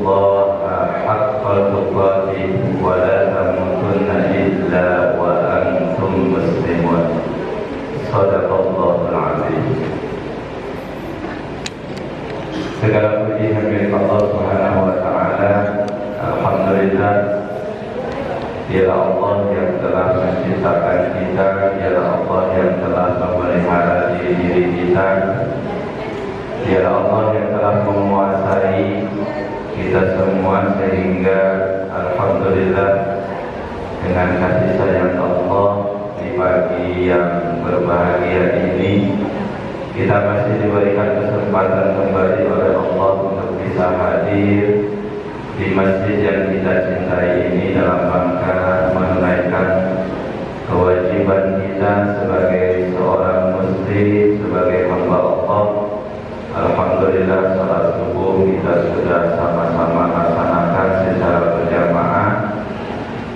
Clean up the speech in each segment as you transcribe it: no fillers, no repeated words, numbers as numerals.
taqullaha haqqa tuqatih wa la tamutunna illa wa antum muslimun. Shadaqallahul azim. Segala puji milik Allah Subhanahu wa taala. Alhamdulillah, dialah Allah yang telah menciptakan kita, dialah Allah yang telah memelihara diri kita, dialah Allah yang telah menguasai kita semua, sehingga alhamdulillah dengan kasih sayang Allah di pagi yang berbahagia ini kita masih diberikan kesempatan kembali oleh Allah untuk bisa hadir di masjid yang kita cintai ini dalam rangka menunaikan kewajiban kita sebagai seorang muslim, sebagai hamba Allah. Alhamdulillah, salat subuh kita sudah sama-sama laksanakan secara berjamaah.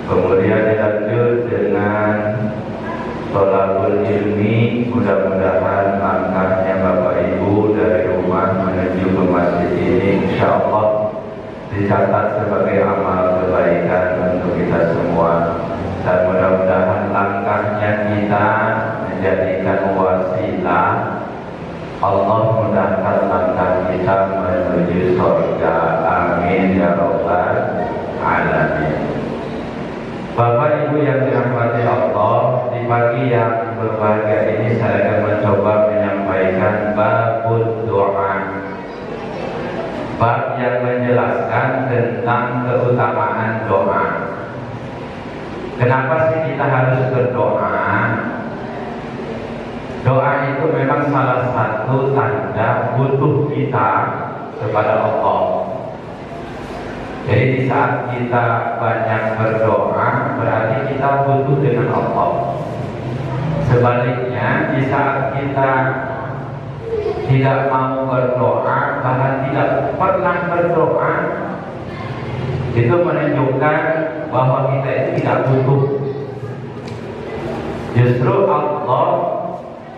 Kemudian dilanjut dengan thalabul ilmi. Mudah-mudahan langkahnya Bapak Ibu dari rumah menuju ke masjid ini insyaallah dicatat sebagai amal kebaikan untuk kita semua, dan mudah-mudahan langkahnya kita menjadikan wasilah Allah mudahkan langkah kita menuju surga. Amin ya rabbal alamin. Bapak Ibu yang dirahmati Allah, di pagi yang berbahagia ini saya akan mencoba menyampaikan babud doa, bab yang menjelaskan tentang keutamaan doa. Kenapa sih kita harus berdoa? Doa itu memang salah satu tanda butuh kita kepada Allah. Jadi di saat kita banyak berdoa, berarti kita butuh dengan Allah. Sebaliknya, di saat kita tidak mau berdoa, bahkan tidak pernah berdoa, itu menunjukkan bahwa kita itu tidak butuh. Justru Allah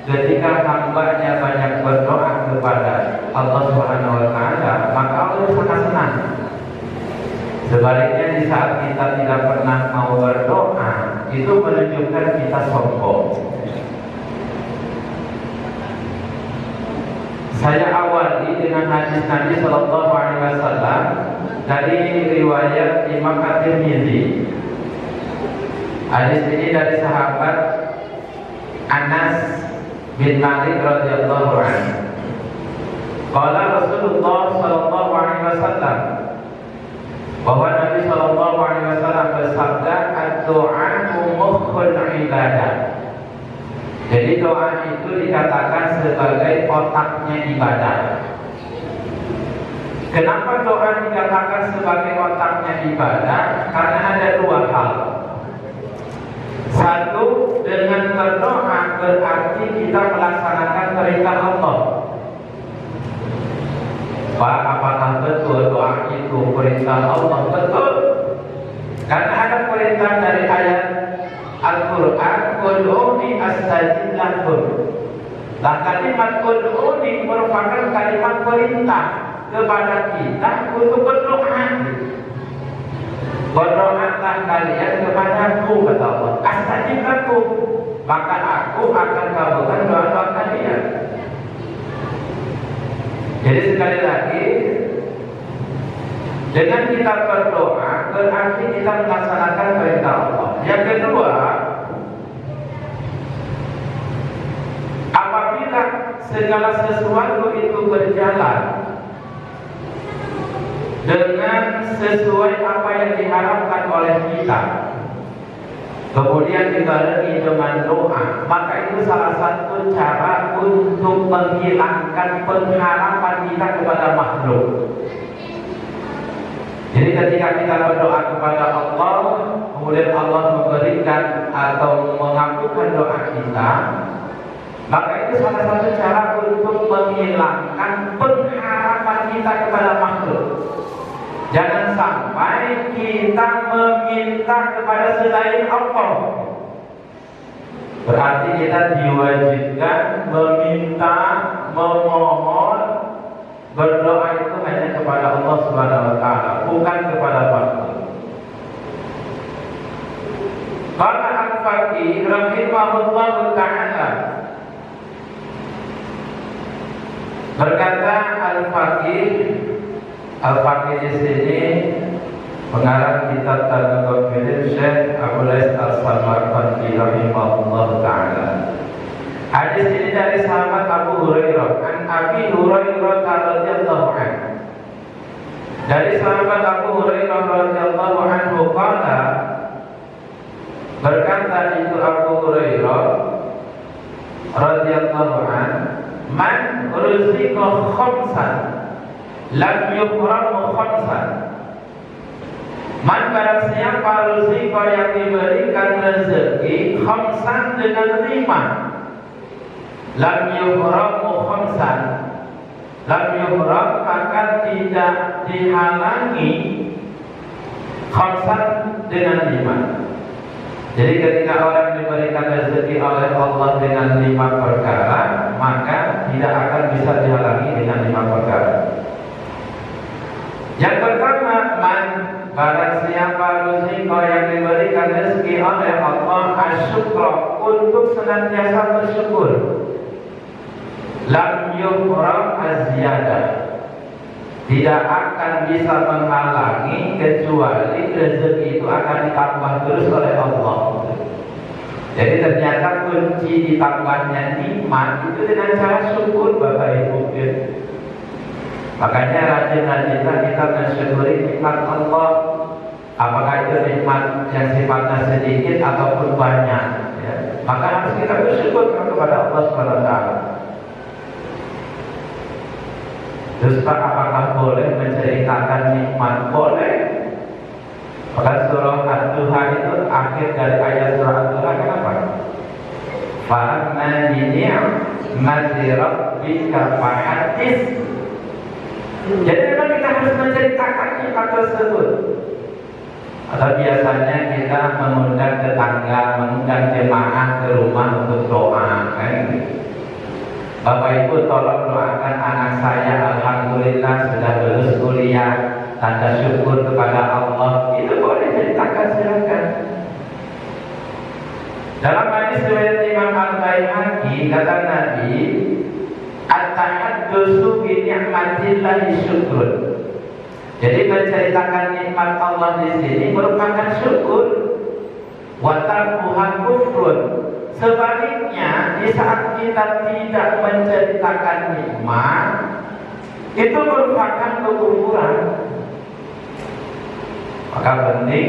ketika hambanya banyak berdoa kepada Allah Subhanahu wa taala, maka Allah sangat senang. Sebaliknya, di saat kita tidak pernah mau berdoa, itu menunjukkan kita sombong. Saya awali dengan hadis Nabi Sallallahu Alaihi Wasallam dari riwayat Imam At-Tirmidzi. Hadis ini dari sahabat Anas bin Malik radhiyallahu anhu. Qala Rasulullah Sallallahu Alaihi Wasallam, bahwa Nabi Sallallahu Alaihi Wasallam bersabda, "Ad-doa mukhul ibadah." Jadi doa itu dikatakan sebagai otaknya ibadah. Kenapa doa dikatakan sebagai otaknya ibadah? Karena ada dua hal. Satu, dengan berdoa berarti kita melaksanakan perintah Allah. Pak, apakah betul doa itu perintah Allah? Betul. Karena ada perintah dari ayat Al-Quran, "Qul'uni astajib lakum." Nah, kalimat "Qul'uni" merupakan kalimat perintah kepada kita untuk berdoa. Berdoalah kalian kepadaku, kata Allah. Astajib lakum, maka aku akan kabulkan doa-doa kalian. Jadi sekali lagi, dengan kita berdoa berarti kita melaksanakan perintah Allah. Yang kedua, apabila segala sesuatu itu berjalan dengan sesuai apa yang diharapkan oleh kita, kemudian dibarengi dengan doa, maka itu salah satu cara untuk menghilangkan pengharapan kita kepada makhluk. Jadi ketika kita berdoa kepada Allah, kemudian Allah memberikan atau mengabulkan doa kita, maka itu salah satu cara untuk menghilangkan pengharapan kita kepada makhluk. Jangan sampai kita meminta kepada selain Allah. Berarti kita diwajibkan meminta, memohon, berdoa itu hanya kepada Allah Subhanahu wa taala. Al-Faqih rahimahullahu ta'ala. Berkata Al-Faqih di sini pengarang kitab Tadbirul Filim Syekh Abu Lais Al-Samarqandi rahimahullahu ta'ala. Hadis ini dari sahabat Abu Hurairah, an Abi Hurairah radhiyallahu anhu. Dari sahabat Abu Hurairah radhiyallahu anhu qala, berkata itu Abu Hurairah radhiyallahu anhu, man ruziqa khamsan lam yuhram khamsan. Man barang siapa ruziqa yang diberikan rezeki khamsan dengan 5, lam yuhram khamsan, lam yuhram maka tidak dihalangi khamsan dengan 5. Jadi ketika orang diberikan rezeki oleh Allah dengan 5 perkara, maka tidak akan bisa dihalangi dengan 5 perkara. Yang pertama, man barang siapa rezeki yang diberikan rezeki oleh Allah asyukra, untuk senantiasa bersyukur, lam yuhram az-ziyadah, tidak akan bisa menghalangi kecuali rezeki itu akan ditambah terus oleh Allah. Jadi ternyata kunci ditambahnya nikmat itu dengan cara syukur, Bapak Ibu. Makanya rajin-rajinlah kita mensyukuri nikmat Allah, apakah itu nikmat yang sifatnya sedikit ataupun banyak, ya. Maka harus kita bersyukur kepada Allah SWT. Terus Pak, apakah boleh menceritakan nikmat? Boleh. Maka surah Ad-Duha itu akhir dari ayat surah Ad-Duha kenapa? Fa'amma ni'mati rabbika fahadits. Jadi memang kita harus menceritakan nikmat tersebut. Atau biasanya kita mengundang tetangga, mengundang jemaah ke rumah untuk doa, kan? Bapak Ibu tolong doakan anak saya, alhamdulillah sudah lulus kuliah, tanda syukur kepada Allah. Itu boleh ceritakan, silakan. Dalam hadis riwayat Imam Al-Baihaqi kata Nabi, at-tahaddusu bi ni'matillahi syukur. Jadi menceritakan nikmat Allah di sini merupakan syukur. Wa tarkuha kufrun. Sebaliknya, di saat kita tidak menceritakan nikmat, itu merupakan kekufuran. Maka penting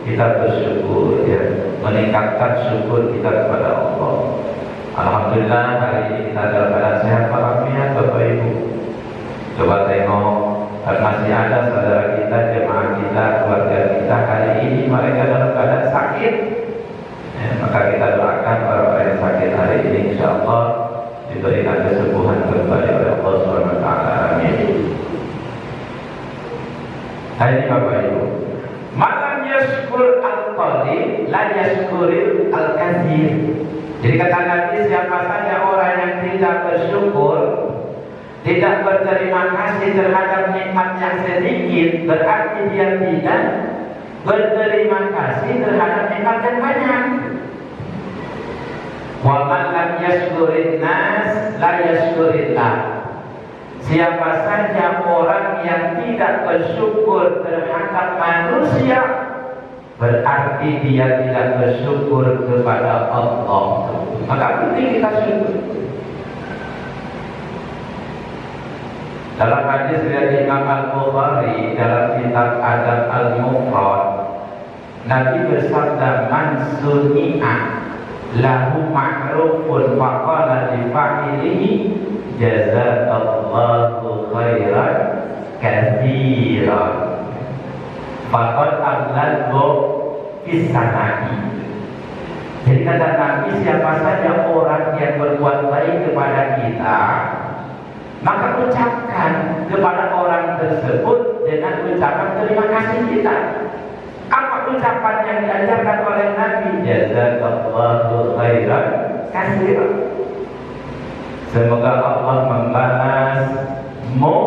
kita bersyukur, ya, meningkatkan syukur kita kepada Allah. Alhamdulillah hari ini kita dalam keadaan sehat walafiat, Bapak Ibu. Coba tengok, masih ada saudara kita, jemaah kita, keluarga kita hari ini mereka dalam keadaan sakit. Ya, maka kita doakan para yang sakit hari ini, insya Allah diberikan kesembuhan kembali oleh Allah SWT. Amin. Hari ini Bapak Ibu, malam yashkur al-qalil, la yashkuril al-kathir. Jadi kata Nabi, siapa saja orang yang tidak bersyukur, tidak berterima kasih terhadap nikmat yang sedikit, berarti dia tidak berterima kasih terhadap nikmat yang banyak. Wa man lam yashkurin nas la yashkurillah. Siapa saja orang yang tidak bersyukur terhadap manusia, berarti dia tidak bersyukur kepada Allah. Maka penting kita syukur. Dalam hadis dari Imam Al-Bukhari dalam kitab Adab Al-Mufrad, Nabi bersabda, man suni'a lahu ma'rufun faqala li fa'ilihi jazakallahu khairan katsiran faqad ablagha fisana'i. Jadi kata Nabi, siapa saja orang yang berbuat baik kepada kita, maka ucapkan kepada orang tersebut dengan ucapan terima kasih kita. Apa ucapan yang diajarkan oleh Nabi? Jazakallahu khairan katsiran. Semoga Allah membalasmu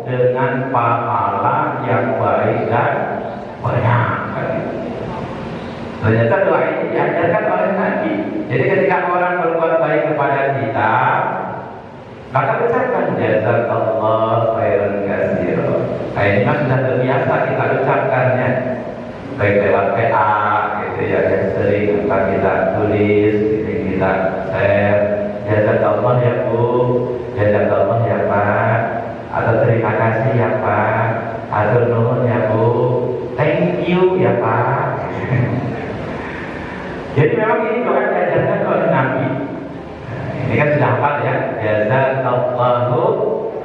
dengan pahala yang baik dan banyak. Ternyata doa ini diajarkan oleh Nabi. biasa kita ucapkannya, baik lewat PA gitu ya, yang sering kita tulis, sering kita share, jazakallah ya Bu, jazakallah ya Pak, atau terima kasih ya Pak, atau nuhun ya Bu, thank you ya Pak. Jadi memang ini doa diajarkan oleh Nabi. Ini kan sudah hafal ya, jazakallahu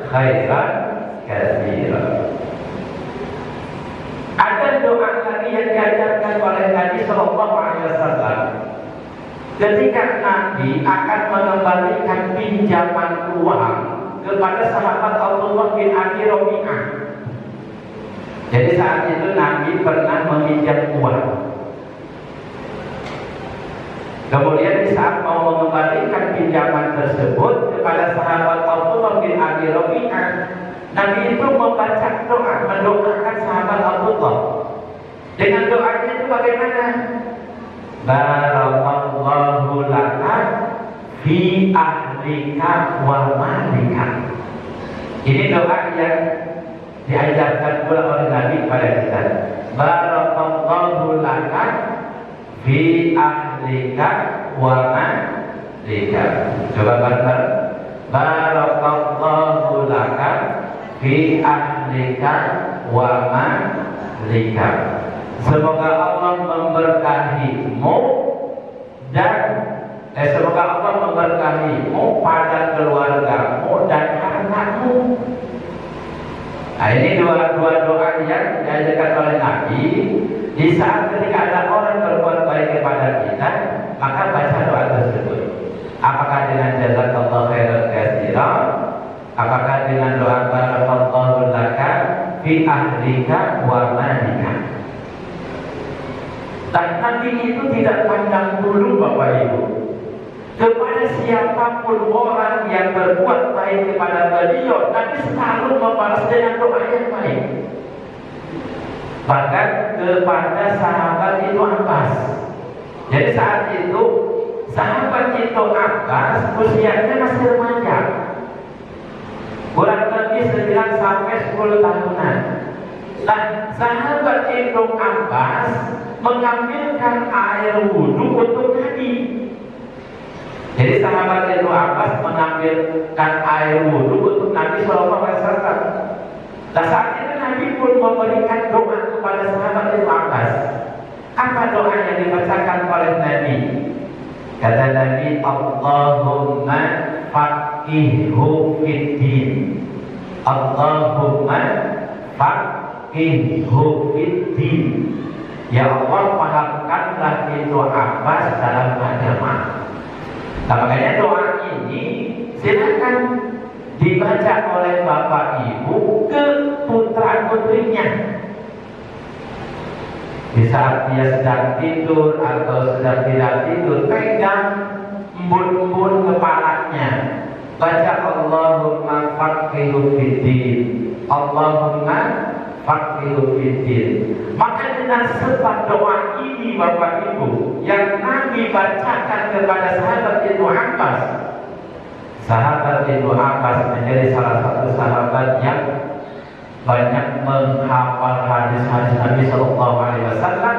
khairan katsiran. Ada doa lagi yang diajarkan oleh Nabi Sallallahu Alaihi Wasallam. Ketika Nabi akan mengembalikan pinjaman uang kepada sahabat Abdullah bin Abi Rabi'ah. Jadi saat itu Nabi pernah meminjam uang. Kemudian di saat mau mengembalikan pinjaman tersebut kepada sahabat Abdullah bin Abi Rabi'ah, Nabi itu membaca doa, mendoakan sahabat Abdullah. Dengan doanya itu bagaimana? Barakallahu laka fi ahlika wa malika. Ini doa yang diajarkan pula oleh Nabi kepada kita. Barakallahu laka fi ahlika wa malika. Coba bareng. Barakallahu laka fi ahlika wa malika. Semoga Allah memberkahimu dan semoga Allah memberkahimu pada keluargamu dan hartamu. Nah, ini dua doa yang diajarkan oleh Nabi. Di saat ketika ada orang berbuat baik kepada kita, maka baca doa tersebut. Apakah dengan jazakallahu khairan katsiran, apakah dengan doa barakallahu laka fi ahlika wa malika. Dan Nabi itu tidak pandang bulu Bapak Ibu. Kepada siapapun orang yang berbuat baik kepada beliau, Nabi selalu membalas dengan doa yang baik. Bahkan kepada sahabat itu Abbas. Jadi saat itu sahabat itu Abbas usianya masih remaja, kurang lebih 9 sampai 10 tahunan. Dan sahabat itu Abbas mengambilkan air wudhu untuk Nabi. Jadi sahabat itu Abbas mengambilkan air wudhu untuk Nabi Sallallahu Alaihi Wasallam. Dan saat itu Nabi pun memberikan doa kepada sahabat itu Abbas. Apa doa yang dibacakan oleh Nabi? Kata Nabi, Allahumma faqihhu fiddin. Allahumma faqihhu fiddin. Ya Allah, pahamkanlah itu Abbas dalam agama. Nah, makanya doa ini silakan dibaca oleh bapak ibu ke putra putrinya. Di saat dia sedang tidur atau sedang tidak tidur, pegang embun-embun kepalanya, baca Allahumma faqihhu fiddin. Allahumma faqihhu fiddin. Maka dengan sebab doa ini Bapak Ibu yang Nabi bacakan kepada sahabat itu Abbas, sahabat itu Abbas menjadi salah satu sahabat yang banyak menghafal hadis-hadis Nabi Sallallahu Alaihi Wasallam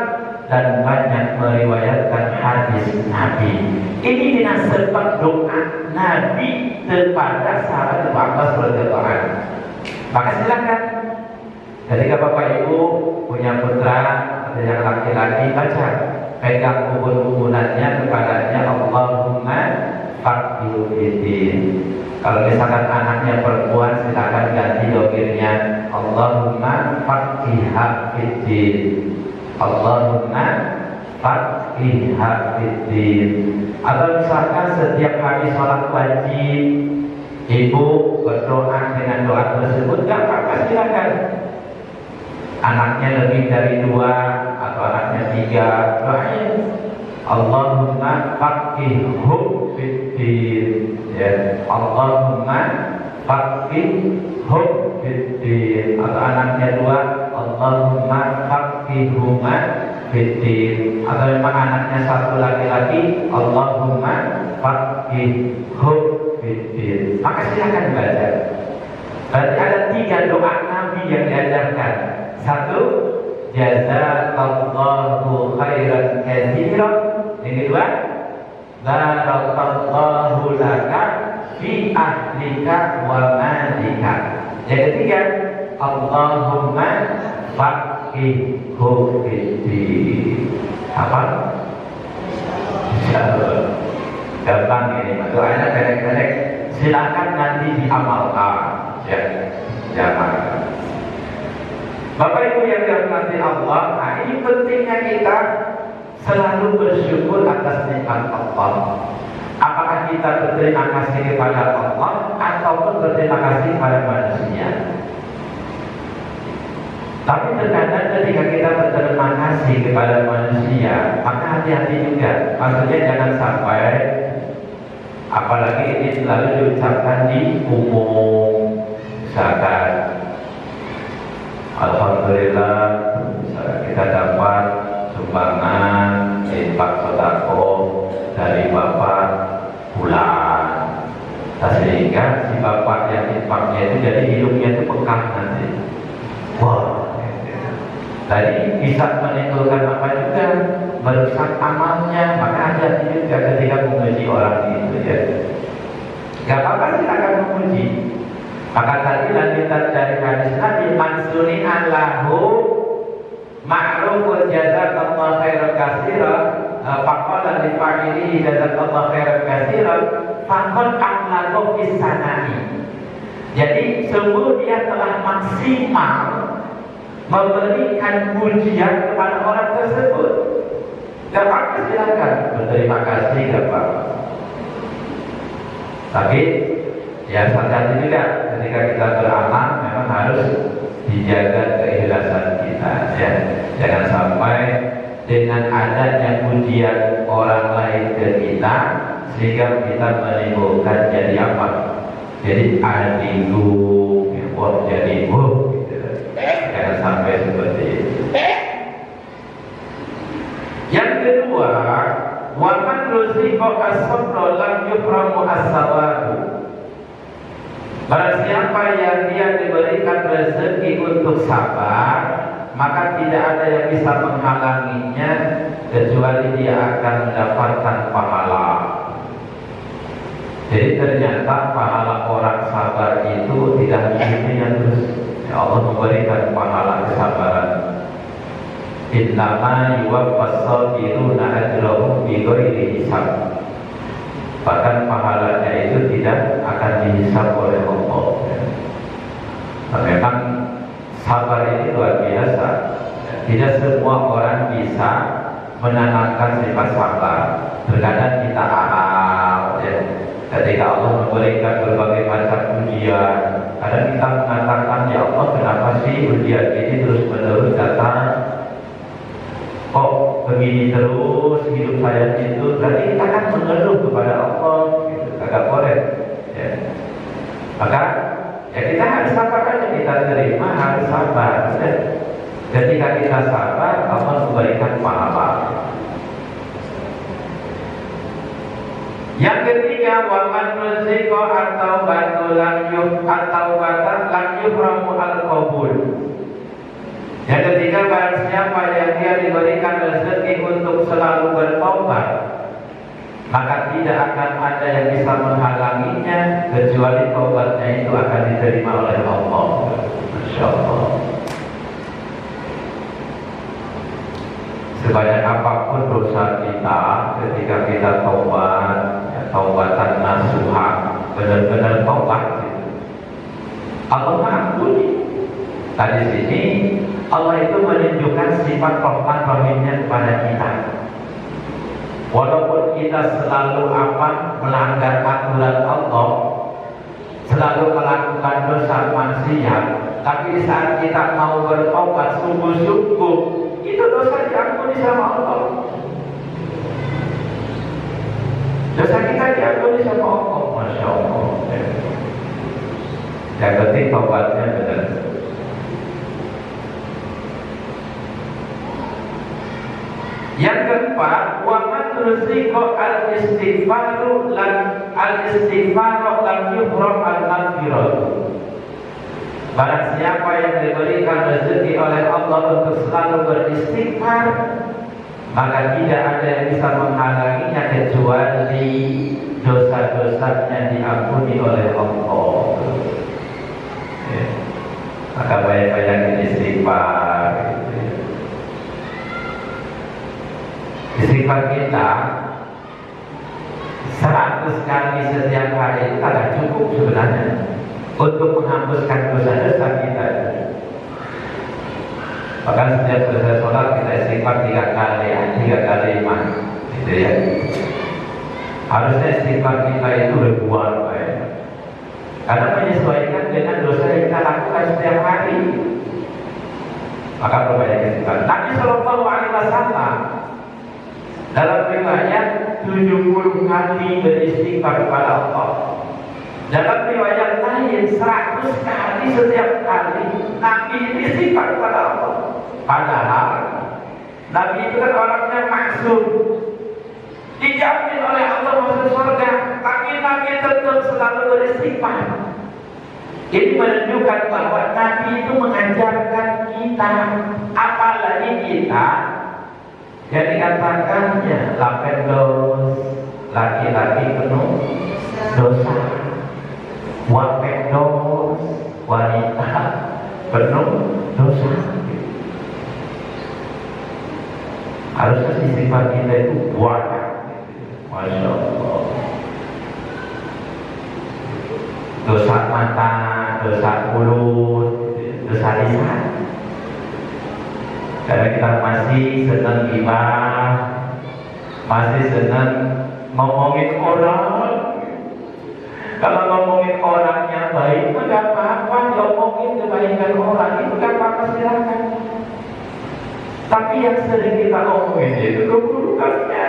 dan banyak meriwayatkan hadis Nabi. Ini dengan sebab doa Nabi kepada sahabat itu Abbas radhiyallahu anhu. Maka silakan ketika Bapak Ibu punya putra atau yang laki-laki, baca, pegang ubun-ubunannya kepadanya, Allahumma faqihhu fiddin. Kalau misalkan anaknya perempuan, silakan ganti domirnya, Allahumma faqihha fiddin. Allahumma faqihha fiddin. Atau misalkan setiap habis sholat wajib, ibu berdoa dengan doa tersebut, gak apa-apa, silakan. Anaknya lebih dari 2 atau anaknya 3, doain Allahumma faqihhu fiddin, ya. Allahumma faqihhu fiddin. Atau anaknya 2, Allahumma faqihhuma fiddin. Atau memang anaknya 1 laki-laki, Allahumma faqihhu fiddin. Maka silakan baca. Berarti ada 3 doa Nabi yang diajarkan. Satu, jazakallahu khairan katsiran. Yang kedua, barakallahu laka fi ahlika wa malika. Yang ketiga, Allahumma faqihhu fiddin. Apa? Insyaallah. Gampang ini, doanya pendek-pendek. Silakan nanti diamalkan. Ya, jangan. Bapak Ibu yang dirahmati Allah, nah ini pentingnya kita selalu bersyukur atas nikmat Allah. Apakah kita berterima kasih kepada Allah ataupun berterima kasih kepada manusia? Tapi terkadang ketika kita berterima kasih kepada manusia, maka hati-hati juga. Maksudnya jangan sampai, apalagi ini selalu diucapkan di umum. Misalkan, alhamdulillah kita dapat sumbangan infak sedekah dari Bapak bulan, sehingga si Bapak yang infaknya itu jadi hidupnya itu pekah nanti. Wah, tadi bisa menimbulkan apa juga, merusak amalnya. Maka hati-hati juga ketika memuji orang itu ya. Gak apa-apa silakan memuji. Maka tadi lanjutan dari hadis Nabi, mansuni allahu ma'rufun jazakallahu khairan katsiran faqala li fa'ilihi jazakallahu khairan katsiran faqad amlahu fis sanai. Jadi sungguh dia telah maksimal memberikan pujian kepada orang tersebut. Gak apa-apa silakan berterima kasih, gak apa-apa. Tapi ya hati-hati juga ketika kita beramal, memang harus dijaga keikhlasan kita ya. Jangan sampai dengan adanya pujian orang lain ke kita sehingga kita menimbulkan jadi apa? Jadi adilu, jadi gitu. Jangan sampai seperti itu. Yang kedua, wa man ruziqa as-sabra lam yuhramu as-sawabu. Barang siapa yang dia diberikan rezeki untuk sabar, maka tidak ada yang bisa menghalanginya kecuali dia akan mendapatkan pahala. Jadi ternyata pahala orang sabar itu tidak hanya terus. Ya Allah memberikan pahala kesabaran. Innama yuwaffas sabiruna ajrahum bighairi hisab. Bahkan pahalanya itu tidak akan dihisab oleh Allah. Nah, memang sabar ini luar biasa. Tidak semua orang bisa menanamkan sifat sabar. Terkadang kita aral ya. Ketika Allah memberikan berbagai macam ujian, kadang kita mengatakan, ya Allah, kenapa sih ujian ini terus menerus datang? Kok begini terus hidup saya itu? Berarti kita kan mengeluh kepada Allah, gitu. Agak boleh ya. Maka ya kita harus sabar aja, kita terima, harus sabar ya. Ketika kita sabar, Allah memberikan pahala. Yang ketiga, wa man ruziqa atau batulan yuh atau batan lam yuhramu al-qabul. Yang ketiga, barang siapa yang dia diberikan rezeki untuk selalu bertobat, maka tidak akan ada yang bisa menghalanginya kecuali taubatnya itu akan diterima oleh Allah. Masya Allah. Sebanyak apapun dosa kita, ketika kita taubat, ya, taubatan nasuha, benar-benar taubat gitu, Allah mengampuni. Tadi sini Allah itu menunjukkan sifat rahman rahimnya kepada kita. Walaupun kita selalu melanggar aturan Allah, selalu melakukan dosa maksiat, tapi di saat kita mau bertobat sungguh-sungguh, itu dosa diampuni sama Allah. Dosa kita diampuni sama Allah. Masya Allah. Yang penting taubatnya benar. Yang keempat, wa man ruziqa al-istighfaru lam yuhram al-maghfirah. Barang siapa yang diberikan rezeki oleh Allah untuk selalu beristighfar, maka tidak ada yang bisa menghalanginya kecuali dosa-dosanya diampuni oleh Allah. Ya. Maka banyak-banyak istighfar. Istighfar kita 100 kali setiap hari itu agak cukup sebenarnya untuk menghapuskan dosa-dosa kita. Bahkan setiap selesai sholat kita istighfar 3 kali, 3 kalimat, gitu ya. Harusnya istighfar kita itu ribuan, karena menyesuaikan dengan dosa yang kita lakukan setiap hari. Maka perbanyak istighfar. Nabi Shallallahu Alaihi Wasallam dalam riwayat 70 kali beristighfar kepada Allah. Dalam riwayat lain 100 kali setiap kali Nabi beristighfar kepada Allah. Padahal Nabi itu kan orangnya maksum, dijamin oleh Allah masuk surga, tapi Nabi tetap selalu beristighfar. Ini menunjukkan bahwa Nabi itu mengajarkan kita, apalagi kita yang dikatakannya lapendos, laki-laki penuh dosa, wapendos, wanita penuh dosa. Harusnya sifat kita itu banyak. Masya Allah. Dosa mata, dosa mulut, dosa lisan. Karena kita masih senang gibah, masih senang ngomongin orang. Kalau ngomongin orangnya baik, enggak apa-apa. Ngomongin kebaikan orang itu enggak apa-apa, silakan. Tapi yang sering kita ngomongin itu keburukannya.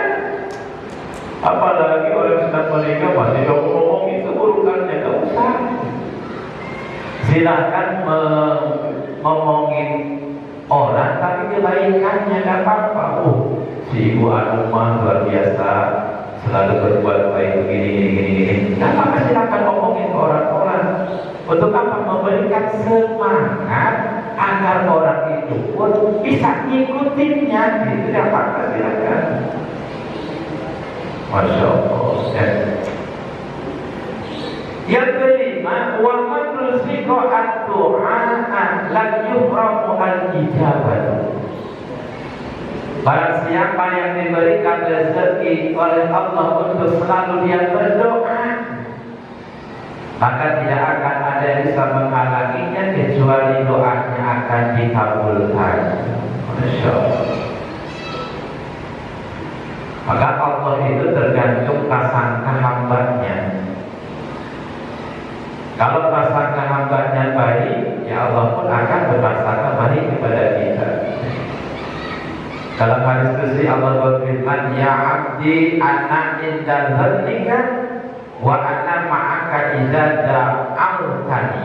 Apalagi orang sedang menikah masih ngomongin keburukannya, enggak usah. Silakan ngomongin orang, tapi kebaikannya enggak apa-apa. Si ibu Anumah luar biasa, selalu berbuat baik begini. Enggak apa-apa, silakan ngomongin orang-orang. Untuk apa? Memberikan semangat agar orang itu pun bisa ngikutinnya. Itu enggak apa-apa, silakan. Masya Allah. Yang kelima, wa man ruziqa ad-du'a lam yuhramu al-ijabah. Barang siapa yang diberikan rezeki oleh Allah untuk selalu dia berdoa, maka tidak akan ada yang bisa menghalanginya kecuali doanya akan dikabulkan. Masya Allah. Maka Allah itu tergantung prasangka hambanya. Kalau prasangka hambanya baik, ya Allah pun akan berprasangka baik kepada kita. Dalam hadis qudsi Allah berfirman, ya abdi ana inda dzannika wa ana ma'aka idza da'awtani.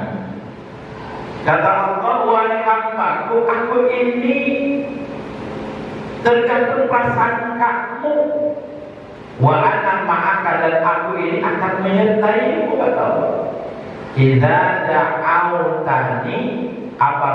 Kata Allah, wahai hambaku, aku ini tergantung prasangkamu. Wa ana ma'aka, dan aku ini akan menyertaimu, kata Allah. Idza da'awtani, apa